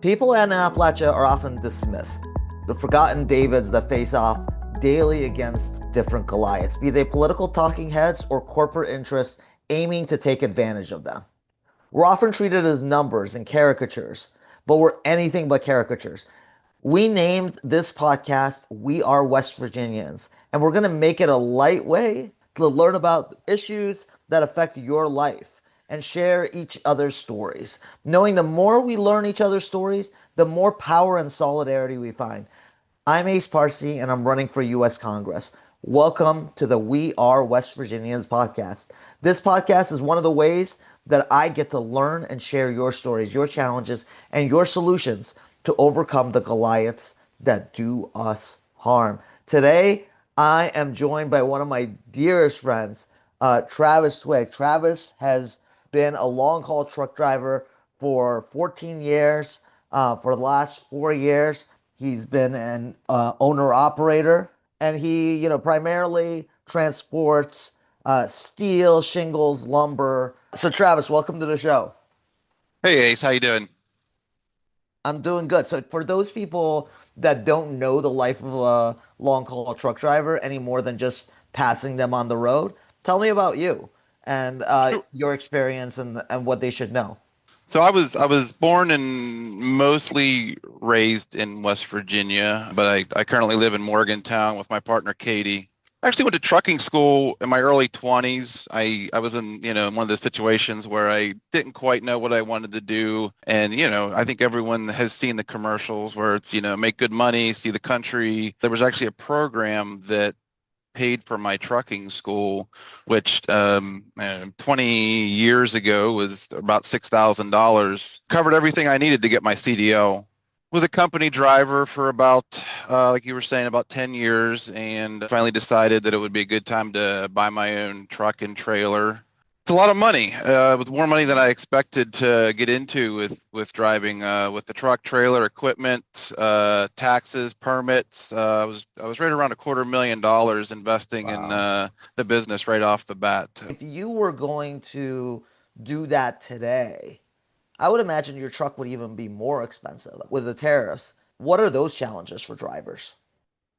People in Appalachia are often dismissed, the forgotten Davids that face off daily against different Goliaths, be they political talking heads or corporate interests aiming to take advantage of them. We're often treated as numbers and caricatures, but we're anything but caricatures. We named this podcast We Are West Virginians, and we're going to make it a light way to learn about issues that affect your life and share each other's stories. Knowing the more we learn each other's stories, the more power and solidarity we find. I'm Ace Parsi, and I'm running for U.S. Congress. Welcome to the We Are West Virginians podcast. This podcast is one of the ways that I get to learn and share your stories, your challenges, and your solutions to overcome the Goliaths that do us harm. Today, I am joined by one of my dearest friends, Travis Twigg. Travis has been a long haul truck driver for 14 years. For the last 4 years, he's been an owner operator, and he primarily transports steel, shingles, lumber. So, Travis, welcome to the show. Hey Ace, how you doing? I'm doing good. So, for those people that don't know the life of a long haul truck driver any more than just passing them on the road, tell me about you and Sure. your experience and what they should know. So I was born and mostly raised in West Virginia, but I currently live in Morgantown with my partner Katie. I actually went to trucking school in my early 20s. I was in, one of those situations where I didn't quite know what I wanted to do. And, I think everyone has seen the commercials where it's, make good money, see the country. There was actually a program that paid for my trucking school, which 20 years ago was about $6,000. Covered everything I needed to get my CDL. Was a company driver for about, like you were saying, about 10 years, and finally decided that it would be a good time to buy my own truck and trailer. It's a lot of money. It was more money than I expected to get into with driving with the truck, trailer, equipment, taxes, permits. I was right around $250,000 investing in Wow. the business right off the bat. If you were going to do that today, I would imagine your truck would even be more expensive with the tariffs. What are those challenges for drivers?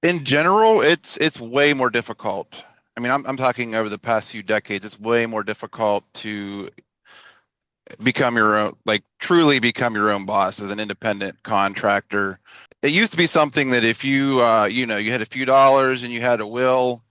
In general, it's way more difficult. I mean, I'm talking over the past few decades. It's way more difficult to become your own, like truly become your own boss as an independent contractor. It used to be something that if you had a few dollars and you had a will,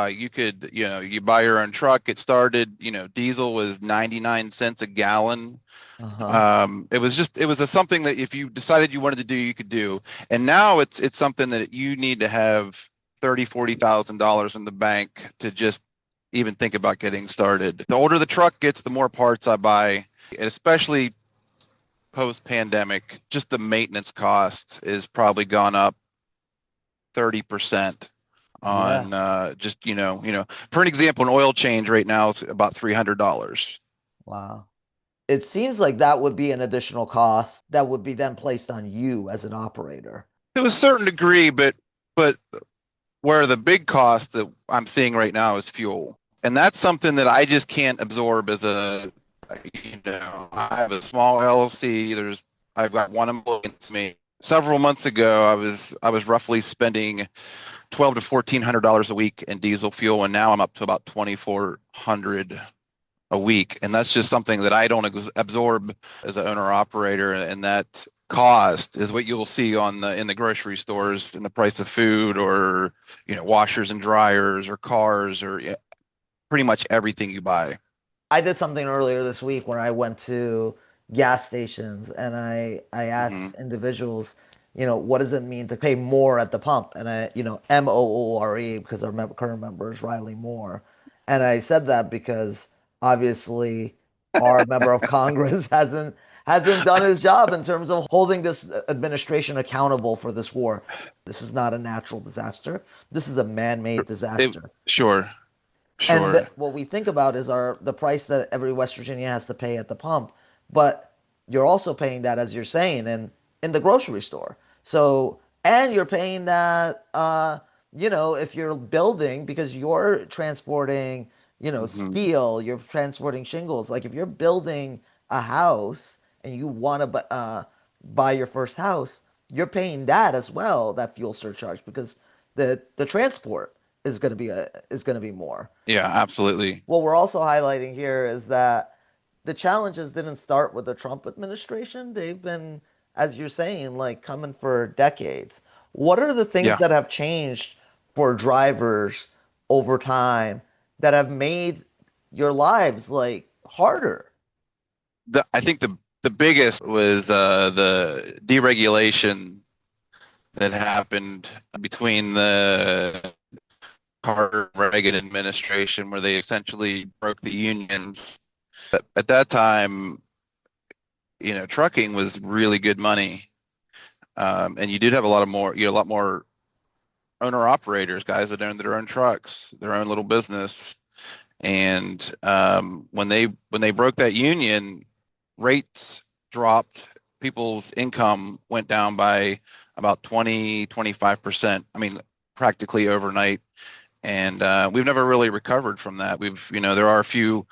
you could, you buy your own truck. It started, diesel was 99 cents a gallon. Uh-huh. It was something that if you decided you wanted to do, you could do. And now it's something that you need to have 30, $40,000 in the bank to just even think about getting started. The older the truck gets, the more parts I buy, and especially post pandemic, just the maintenance cost is probably gone up 30% Yeah. on just for an example, an oil change right now is about $300. Wow. It seems like that would be an additional cost that would be then placed on you as an operator. To a certain degree, but where the big cost that I'm seeing right now is fuel. And that's something that I just can't absorb as I have a small LLC. I've got one employee to me. Several months ago, I was roughly spending 12 to $1,400 a week in diesel fuel, and now I'm up to about 2,400 a week. And that's just something that I don't absorb as an owner operator, and that cost is what you'll see in the grocery stores in the price of food, or washers and dryers, or cars, or pretty much everything you buy. I did something earlier this week where I went to gas stations and I Hmm. asked individuals, what does it mean to pay more at the pump? And MOORE, because our current member is Riley Moore. And I said that because obviously our member of Congress hasn't done his job in terms of holding this administration accountable for this war. This is not a natural disaster. This is a man-made It, disaster. sure, And sure. what we think about is the price that every West Virginia has to pay at the pump, but you're also paying that, as you're saying, in the grocery store. So, and you're paying that, if you're building because you're transporting, Hmm. steel, you're transporting shingles. Like if you're building a house and you want to, buy your first house, you're paying that as well, that fuel surcharge, because the transport is going to be more. Yeah, absolutely. What we're also highlighting here is that the challenges didn't start with the Trump administration. They've been, as you're saying, like coming for decades. What are the things Yeah. that have changed for drivers over time that have made your lives like harder? I think the biggest was the deregulation that happened between the Carter Reagan administration, where they essentially broke the unions. At that time, trucking was really good money, and you did have a lot more owner operators, guys that owned their own trucks, their own little business. And when they broke that union, rates dropped. People's income went down by about 20-25%. I mean, practically overnight. And we've never really recovered from that. There are a few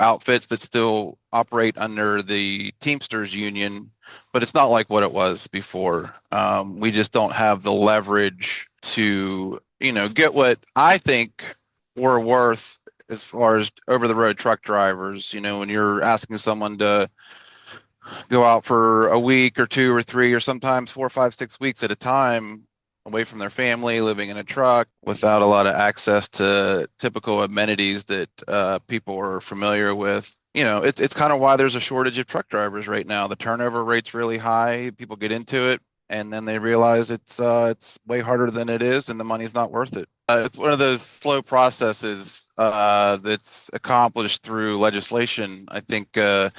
outfits that still operate under the Teamsters union, but it's not like what it was before. We just don't have the leverage to, get what I think we're worth as far as over the road truck drivers. When you're asking someone to go out for a week or two or three or sometimes 4, 5, 6 weeks at a time away from their family, living in a truck without a lot of access to typical amenities that people are familiar with. It's kind of why there's a shortage of truck drivers right now. The turnover rate's really high. People get into it and then they realize it's way harder than it is, and the money's not worth it. It's one of those slow processes that's accomplished through legislation. I think the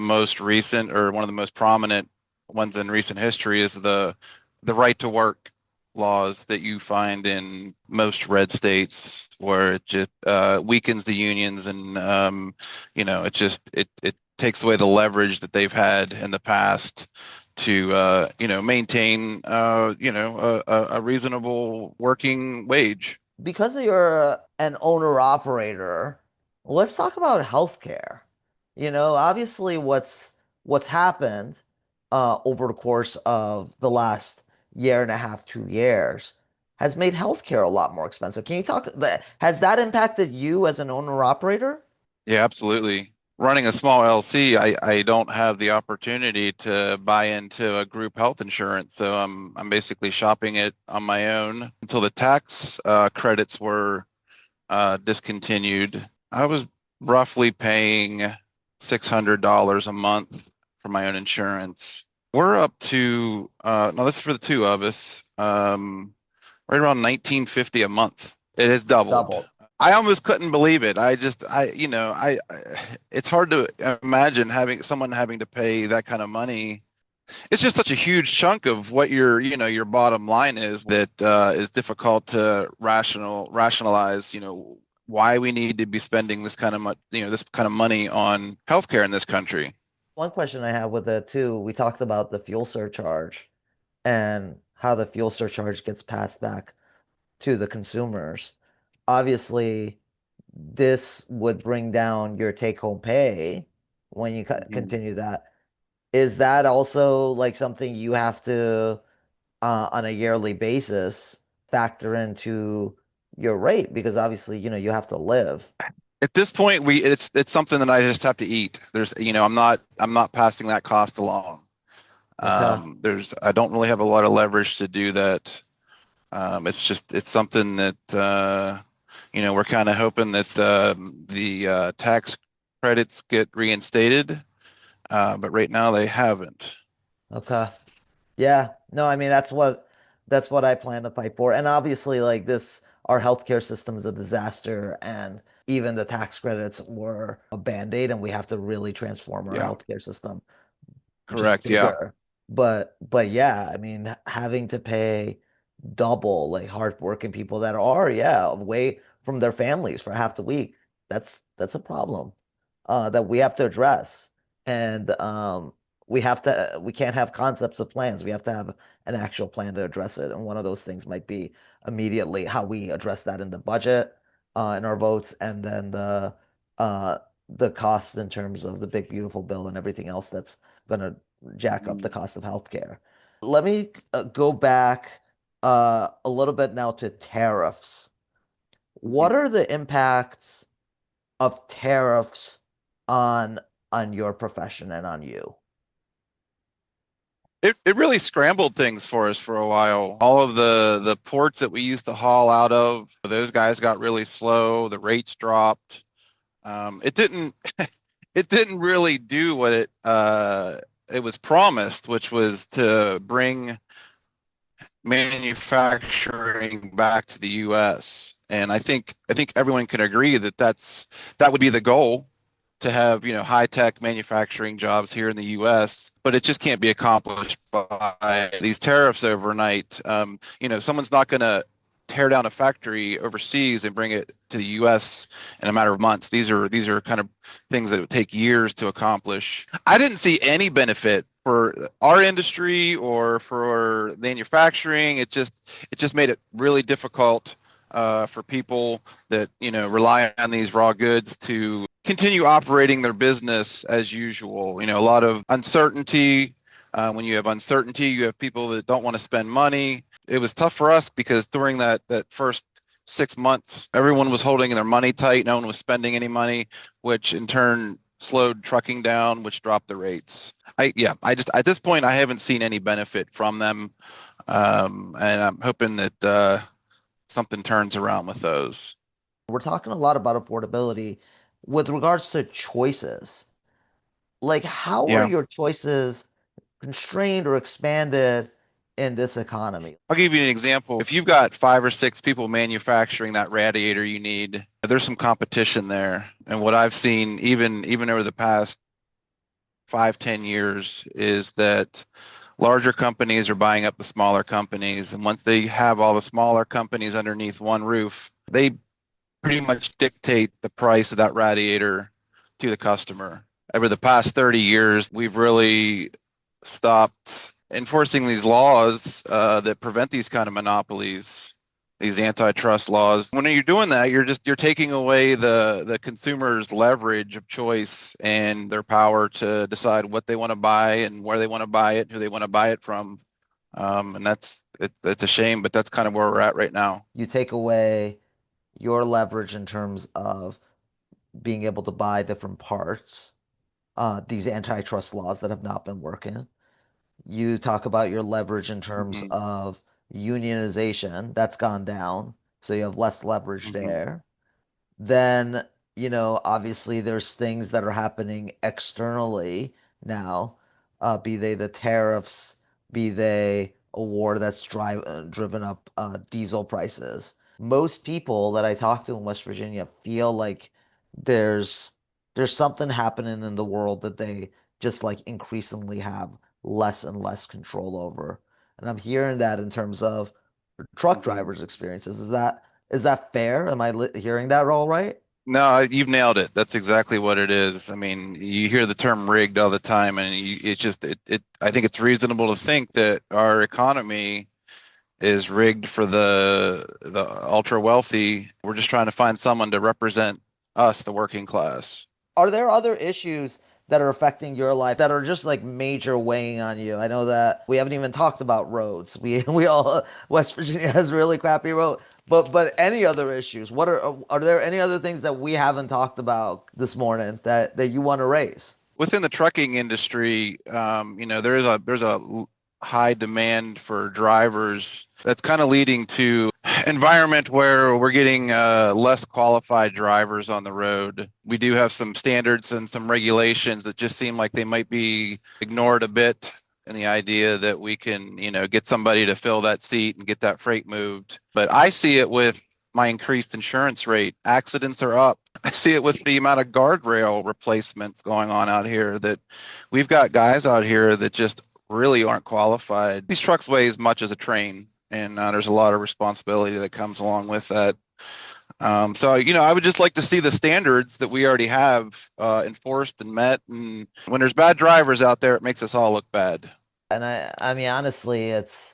most recent, or one of the most prominent ones in recent history, is the right to work laws that you find in most red states, where it just weakens the unions, and it takes away the leverage that they've had in the past to maintain a reasonable working wage. Because you're an owner operator, let's talk about healthcare. Obviously what's happened over the course of the last year and a half, 2 years, has made healthcare a lot more expensive. Can you talk that has that impacted you as an owner operator? Yeah, absolutely. Running a small LC, I don't have the opportunity to buy into a group health insurance, so I'm basically shopping it on my own until the tax credits were discontinued. I was roughly paying $600 a month for my own insurance. We're up to no, this is for the two of us, right around 1950 a month. It has doubled. Doubled. I almost couldn't believe it. It's hard to imagine having to pay that kind of money. It's just such a huge chunk of what your bottom line is, that is difficult to rationalize, why we need to be spending this kind of money on healthcare in this country. One question I have with it too, we talked about the fuel surcharge and how the fuel surcharge gets passed back to the consumers. Obviously, this would bring down your take-home pay when you Mhm. continue that. Is that also like something you have to, on a yearly basis, factor into your rate? Because obviously, you have to live. At this point, it's something that I just have to eat. I'm not passing that cost along. Okay. I don't really have a lot of leverage to do that. It's something that we're kind of hoping that the tax credits get reinstated, but right now they haven't. Okay. Yeah. No, I mean that's what I plan to fight for. And obviously like this our healthcare system is a disaster, and even the tax credits were a band-aid, and we have to really transform our Yeah, healthcare system just correct. Yeah, bigger. But yeah, I mean having to pay double, like hardworking people that are, yeah, away from their families for half the week, that's a problem that we have to address. And we can't have concepts of plans. We have to have an actual plan to address it. And one of those things might be immediately how we address that in the budget, in our votes, and then uh the costs in terms of the big beautiful bill and everything else that's gonna jack up the cost of healthcare. Let me go back a little bit now to tariffs. What Mhm. are the impacts of tariffs on your profession and on you? It really scrambled things for us for a while. All of the ports that we used to haul out of, those guys got really slow. The rates dropped. It didn't it didn't really do what it was promised, which was to bring manufacturing back to the U.S. And I think everyone can agree that that would be the goal, to have, high tech manufacturing jobs here in the U.S., but it just can't be accomplished by these tariffs overnight. Someone's not going to tear down a factory overseas and bring it to the U.S. in a matter of months. These are kind of things that would take years to accomplish. I didn't see any benefit for our industry or for manufacturing. It just made it really difficult for people that rely on these raw goods to continue operating their business as usual. A lot of uncertainty. When you have uncertainty, you have people that don't want to spend money. It was tough for us because during that first 6 months, everyone was holding their money tight. No one was spending any money, which in turn slowed trucking down, which dropped the rates. I just at this point I haven't seen any benefit from them, and I'm hoping that something turns around with those. We're talking a lot about affordability with regards to choices. Like, how are Yeah. your choices constrained or expanded in this economy? I'll give you an example. If you've got 5 or 6 people manufacturing that radiator you need, there's some competition there. And what I've seen, even over the past 5, 10 years, is that larger companies are buying up the smaller companies. And once they have all the smaller companies underneath one roof, they pretty much dictate the price of that radiator to the customer. Over the past 30 years, we've really stopped enforcing these laws that prevent these kind of monopolies, these antitrust laws. When you're doing that, you're taking away the consumer's leverage of choice and their power to decide what they want to buy and where they want to buy it, who they want to buy it from. And it's a shame, but that's kind of where we're at right now. You take away your leverage in terms of being able to buy different parts, these antitrust laws that have not been working. You talk about your leverage in terms Hmm. of unionization, that's gone down, so you have less leverage Hmm. there. Then, obviously there's things that are happening externally now, be they the tariffs, be they a war that's driven up diesel prices. Most people that I talk to in West Virginia feel like there's there's something happening in the world that they just like increasingly have less and less control over. And I'm hearing that in terms of truck Hmm. drivers' experiences. Is that fair? Am I hearing that all right? No, you've nailed it. That's exactly what it is. I mean, you hear the term rigged all the time, and I think it's reasonable to think that our economy is rigged for the ultra wealthy. We're just trying to find someone to represent us, the working class. Are there other issues that are affecting your life that are just like major weighing on you? I know that we haven't even talked about roads. We all West Virginia has really crappy road. But any other issues? Are there any other things that we haven't talked about this morning that you want to raise? Within the trucking industry, there's a high demand for drivers. That's kind of leading to environment where we're getting less qualified drivers on the road. We do have some standards and some regulations that just seem like they might be ignored a bit. And the idea that we can, get somebody to fill that seat and get that freight moved. But I see it with my increased insurance rate. Accidents are up. I see it with the amount of guardrail replacements going on out here, that we've got guys out here that just really aren't qualified. These trucks weigh as much as a train, and there's a lot of responsibility that comes along with that. So, I would just like to see the standards that we already have enforced and met. And when there's bad drivers out there, it makes us all look bad. And I mean honestly, it's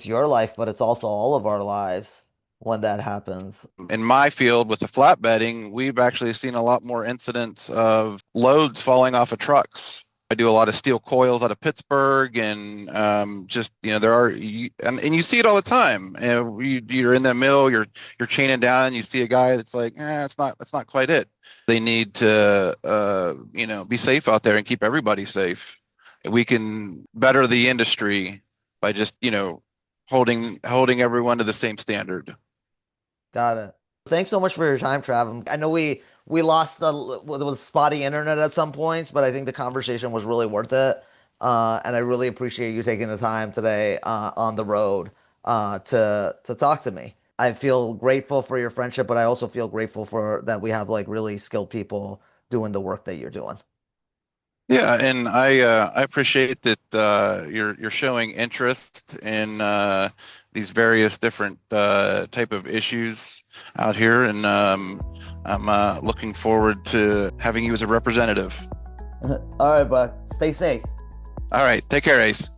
your life, but it's also all of our lives when that happens. In my field with the flatbedding, we've actually seen a lot more incidents of loads falling off of trucks. I do a lot of steel coils out of Pittsburgh, and just there are and you see it all the time. And you're in the mill, you're chaining down, and you see a guy that's like, that's not quite it. They need to be safe out there and keep everybody safe. We can better the industry by just holding everyone to the same standard. Got it. Thanks so much for your time, Trav. I know we lost the it was spotty internet at some points, but I think the conversation was really worth it. And I really appreciate you taking the time today on the road to talk to me. I feel grateful for your friendship, but I also feel grateful for that we have like really skilled people doing the work that you're doing. Yeah, and I appreciate that you're showing interest in these various different type of issues out here, and I'm looking forward to having you as a representative. All right, bud. Stay safe. All right, take care, Ace.